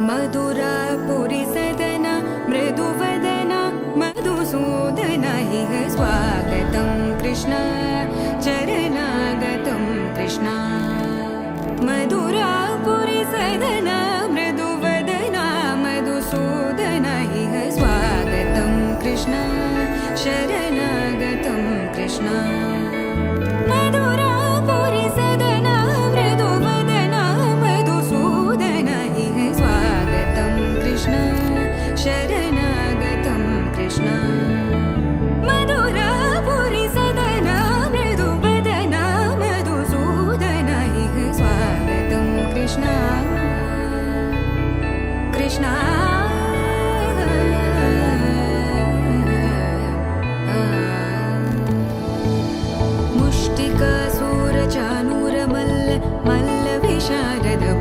मधुरापुरि सदन मृदुवदन मधुसूदन इह स्वागतं कृष्ण चरणागतं कृष्ण मधुरापुरि सदन मृदुवदन मधुसूदन इह स्वागतं कृष्ण शरणागतं कृष्ण मधुरापुरि सदन मृदुवदन मधुसूदन इह स्वागतं कृष्ण शरणागतं कृष्ण मधुरापुरि सदन मृदुवदन मधुसूदन इह स्वागतं कृष्ण कृष्ण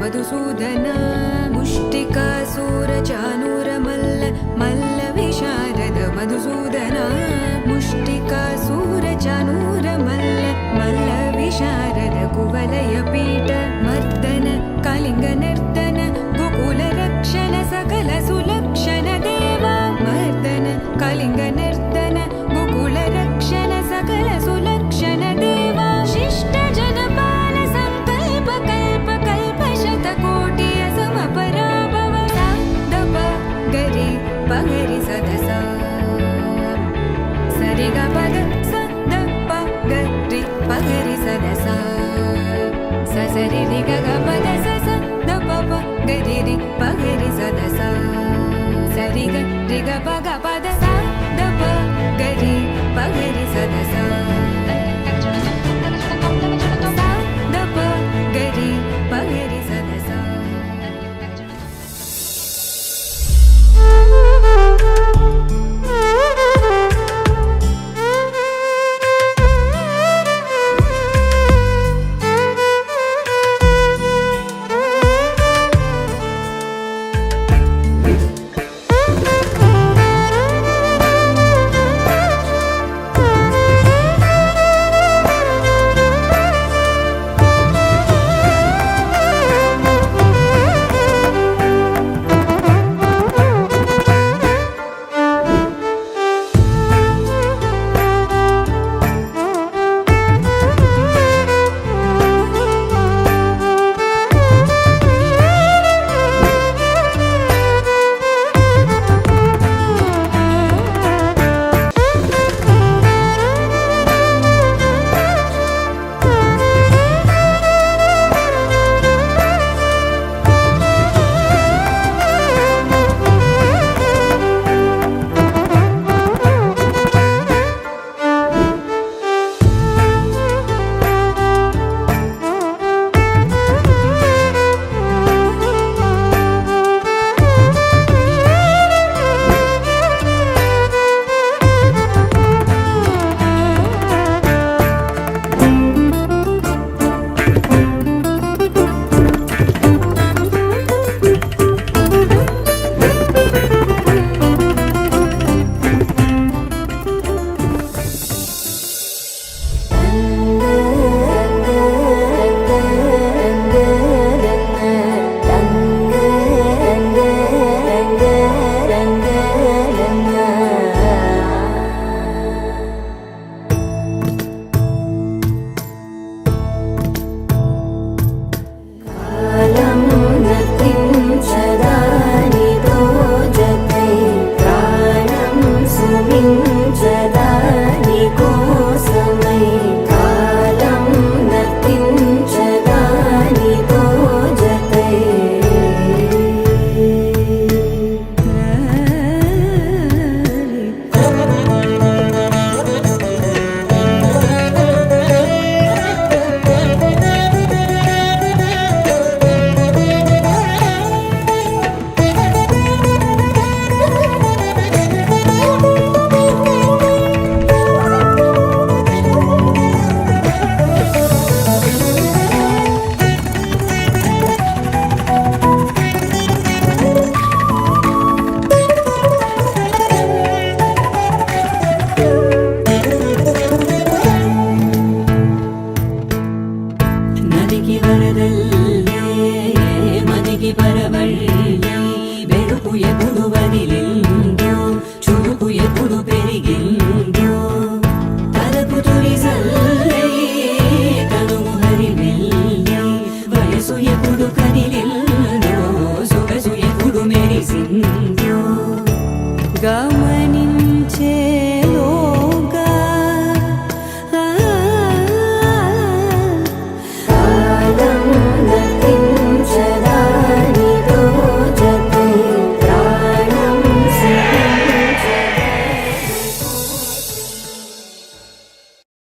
मधुसूदन मुष्टिकासुरचाणूरमल्ल मल्लविशारद मधुसूदन मुष्टिकासुरचाणूरमल्ल मल्लविशारद कुवलयपीठ मर्दन कलिङ्गनर्दन गोकुलरक्षण सकल सुलक्षण देवा मर्दन कलिङ्गनर्दन गोकुलरक्षण सकल सुलक्षण देवा शिष्ट जनपाल संकल्प कल्प कल्प शतकोटि असमपराभव साधप गरि पगरि सदसा सरि ग